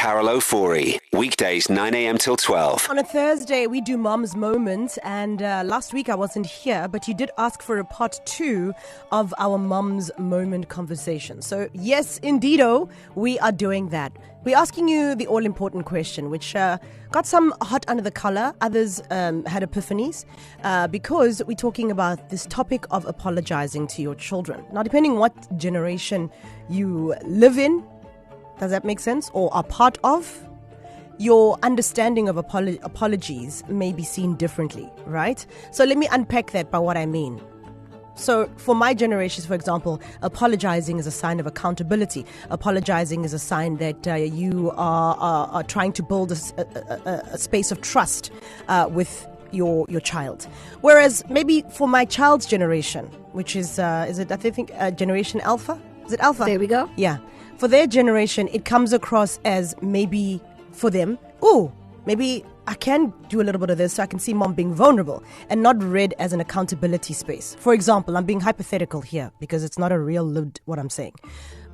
Carol Ofori. Weekdays 9 a.m. till 12. On a Thursday, we do Mom's Moment, and last week I wasn't here, but you did ask for a part 2 of our Mom's Moment conversation. So yes, indeedo, we are doing that. We're asking you the all-important question, which got some hot under the collar. Others had epiphanies because we're talking about this topic of apologizing to your children. Now, depending what generation you live in, does that make sense? Or are part of? Your understanding of apologies may be seen differently, right? So let me unpack that by what I mean. So for my generations, for example, apologizing is a sign of accountability. Apologizing is a sign that you are trying to build a space of trust with your child. Whereas maybe for my child's generation, which is it, I think, Generation Alpha? Is it Alpha? There we go. Yeah. For their generation, it comes across as maybe for them, maybe I can do a little bit of this so I can see mom being vulnerable, and not read as an accountability space. For example, I'm being hypothetical here because it's not a real lived what I'm saying.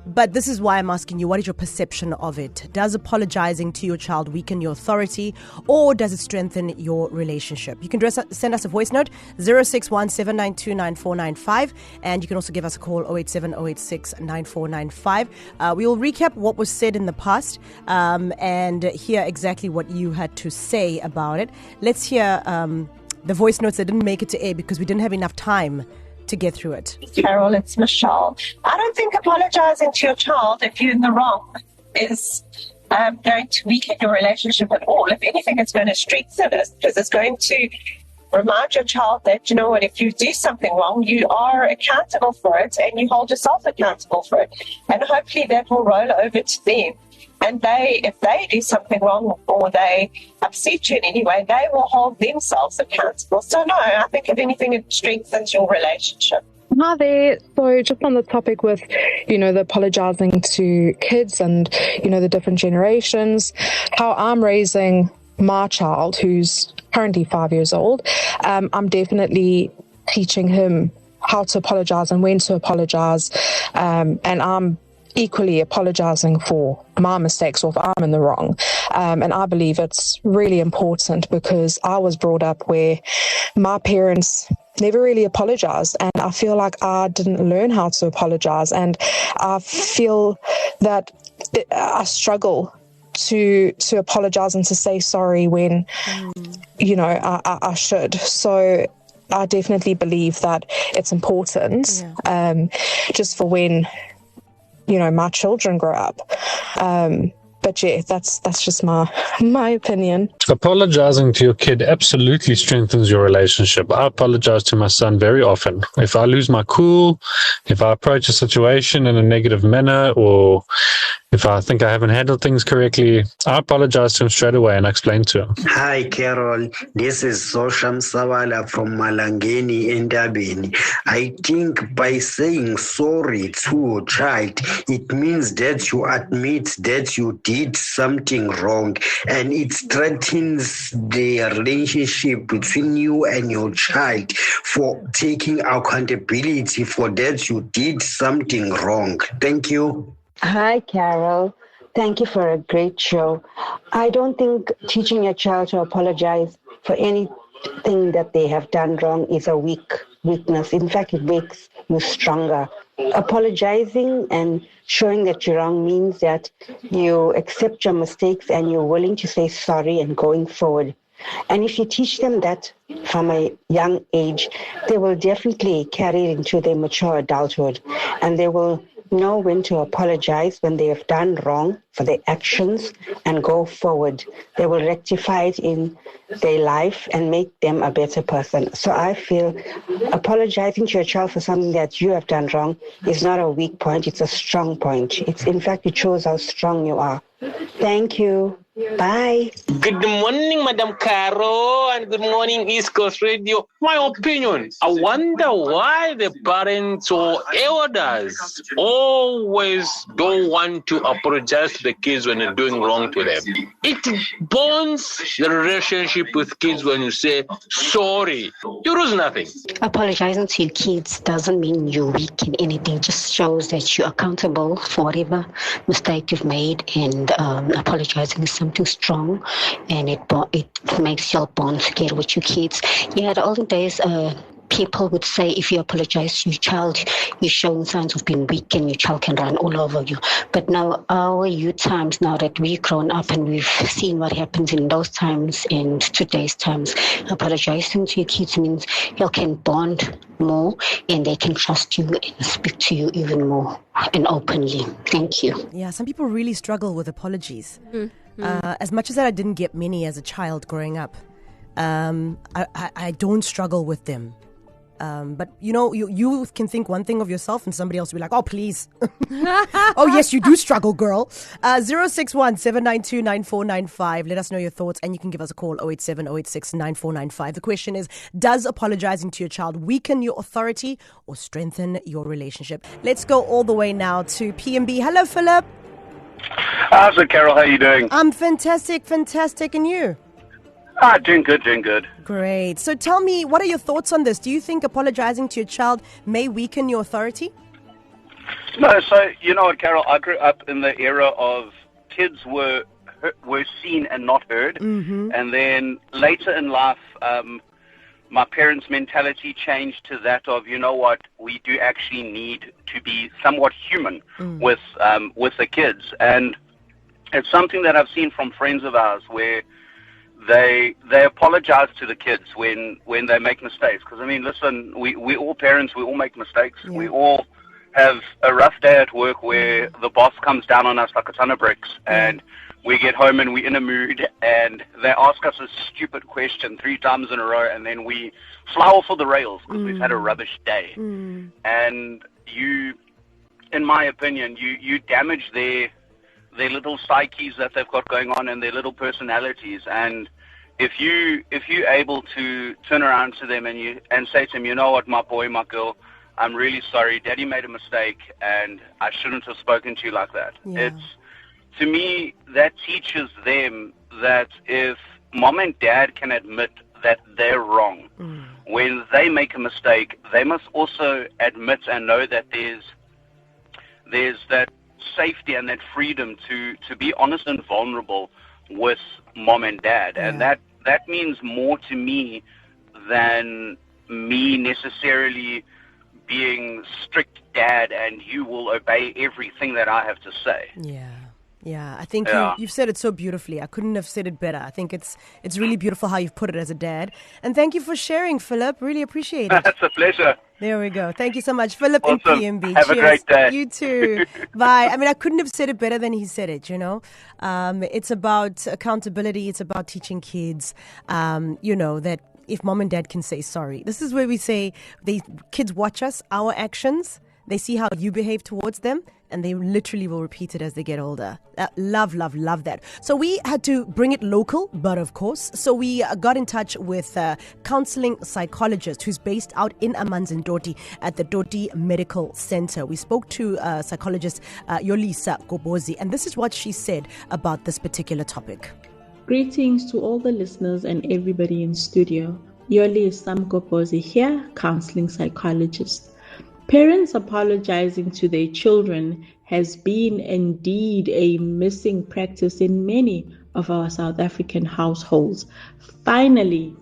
But this is why I'm asking you, what is your perception of it? Does apologizing to your child weaken your authority, or does it strengthen your relationship? You can send us a voice note, 0617929495, and you can also give us a call, 087-086-9495. We will recap what was said in the past and hear exactly what you had to say about it. Let's hear the voice notes that didn't make it to air because we didn't have enough time to get through it. Carol, it's Michelle. I don't think apologizing to your child if you're in the wrong is going to weaken your relationship at all. If anything, it's going to strengthen it because it's going to remind your child that, you know what, if you do something wrong, you are accountable for it and you hold yourself accountable for it. And hopefully that will roll over to them. And if they do something wrong or they upset you in any way, they will hold themselves accountable. So no, I think if anything, it strengthens your relationship. Hi there. So just on the topic with, the apologizing to kids and, the different generations, how I'm raising my child who's currently 5 years old, I'm definitely teaching him how to apologize and when to apologize. And I'm equally apologizing for my mistakes or if I'm in the wrong. And I believe it's really important because I was brought up where my parents never really apologized, and I feel like I didn't learn how to apologize, and I feel that I struggle to apologize and to say sorry when I should. So I definitely believe that it's important just for when my children grow up. But yeah, that's just my opinion. Apologizing to your kid absolutely strengthens your relationship. I apologize to my son very often. If I lose my cool, if I approach a situation in a negative manner, or if I think I haven't handled things correctly, I apologize to him straight away and explain to him. Hi, Carol. This is Sosham Sawala from Malangeni in Durban. I think by saying sorry to a child, it means that you admit that you did something wrong, and it strengthens the relationship between you and your child for taking accountability for that you did something wrong. Thank you. Hi, Carol. Thank you for a great show. I don't think teaching your child to apologize for anything that they have done wrong is a weakness. In fact, it makes you stronger. Apologizing and showing that you're wrong means that you accept your mistakes and you're willing to say sorry and going forward. And if you teach them that from a young age, they will definitely carry it into their mature adulthood, and they will know when to apologize when they have done wrong for their actions and go forward. They will rectify it in their life and make them a better person. So I feel apologizing to your child for something that you have done wrong is not a weak point, it's a strong point. In fact, it shows how strong you are. Thank you. Bye. Good morning, Madam Caro, and good morning, East Coast Radio. My opinion, I wonder why the parents or elders always don't want to apologize to the kids when they're doing wrong to them. It bonds the relationship with kids when you say sorry. You lose nothing. Apologizing to your kids doesn't mean you're weak in anything. It just shows that you're accountable for whatever mistake you've made, and and apologizing is something strong, and it makes your bond together with your kids. Yeah, the olden days, people would say if you apologize to your child, you're showing signs of being weak and your child can run all over you. But now, our youth times, now that we've grown up and we've seen what happens in those times and today's times, apologizing to your kids means you can bond more and they can trust you and speak to you even more and openly. Thank you. Yeah, some people really struggle with apologies. As much as I didn't get many as a child growing up, I don't struggle with them. But you can think one thing of yourself and somebody else will be like, oh, please. Oh, yes, you do struggle, girl. 061-792-9495. Let us know your thoughts and you can give us a call, 087-086-9495. The question is, does apologizing to your child weaken your authority or strengthen your relationship? Let's go all the way now to PMB. Hello, Philip. So Carol, how are you doing? I'm fantastic. And you? Doing good. Great. So tell me, what are your thoughts on this? Do you think apologizing to your child may weaken your authority? No, so you know what, Carol, I grew up in the era of kids were seen and not heard. Mm-hmm. And then later in life, my parents' mentality changed to that of, you know what, we do actually need to be somewhat human with the kids. And it's something that I've seen from friends of ours where they apologize to the kids when they make mistakes. Because, I mean, listen, we all parents, we all make mistakes. Yeah. We all have a rough day at work where the boss comes down on us like a ton of bricks, and we get home and we're in a mood, and they ask us a stupid question 3 times in a row, and then we fly off of the rails because we've had a rubbish day. And you, in my opinion, you damage their little psyches that they've got going on and their little personalities. And if you're able to turn around to them and say to them, you know what, my boy, my girl, I'm really sorry, Daddy made a mistake and I shouldn't have spoken to you like that. Yeah. To me, that teaches them that if mom and dad can admit that they're wrong, when they make a mistake, they must also admit and know that there's that safety and that freedom to be honest and vulnerable with mom and dad. And that means more to me than me necessarily being strict dad and you will obey everything that I have to say. Yeah, I think you've said it so beautifully. I couldn't have said it better. I think it's really beautiful how you've put it as a dad. And thank you for sharing, Philip. Really appreciate it. It's a pleasure. There we go. Thank you so much, Philip in PMB. Have a great day. You too. Bye. I mean, I couldn't have said it better than he said it, you know. It's about accountability. It's about teaching kids, that if mom and dad can say sorry. This is where we say kids watch us, our actions. They see how you behave towards them, and they literally will repeat it as they get older. Love that. So we had to bring it local, but of course. So we got in touch with a counseling psychologist who's based out in Amanzindoti at the Doti Medical Center. We spoke to psychologist Yolisa Gobozi, and this is what she said about this particular topic. Greetings to all the listeners and everybody in studio. Yolisa Gobozi here, counseling psychologist. Parents apologizing to their children has been indeed a missing practice in many of our South African households. Finally,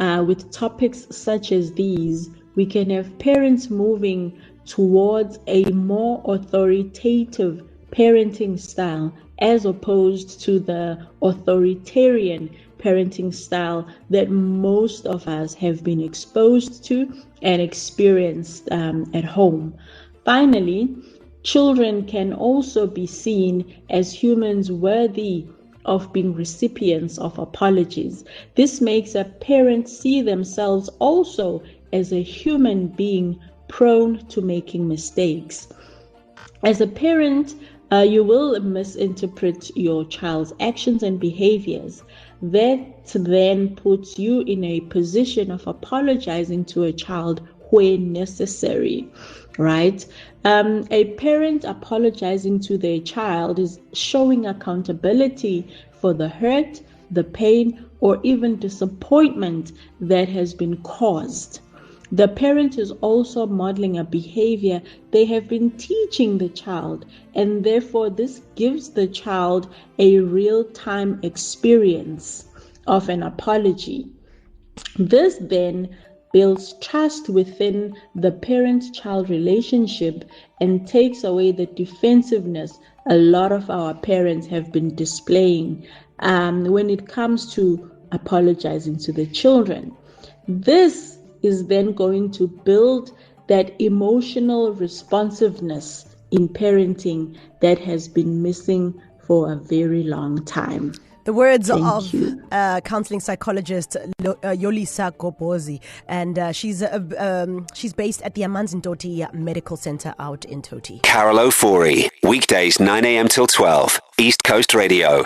with topics such as these, we can have parents moving towards a more authoritative parenting style as opposed to the authoritarian parenting style that most of us have been exposed to and experienced at home. Finally, children can also be seen as humans worthy of being recipients of apologies. This makes a parent see themselves also as a human being prone to making mistakes. As a parent, you will misinterpret your child's actions and behaviors. That then puts you in a position of apologizing to a child when necessary, right? A parent apologizing to their child is showing accountability for the hurt, the pain, or even disappointment that has been caused. the parent is also modeling a behavior they have been teaching the child, and therefore this gives the child a real-time experience of an apology. This then builds trust within the parent-child relationship and takes away the defensiveness a lot of our parents have been displaying when it comes to apologizing to the children. This is then going to build that emotional responsiveness in parenting that has been missing for a very long time. The words of counseling psychologist Yolisa Gobozi, and she's based at the Amanzindoti Medical Center out in Toti. Carol Ofori, weekdays 9 a.m. till 12, East Coast Radio.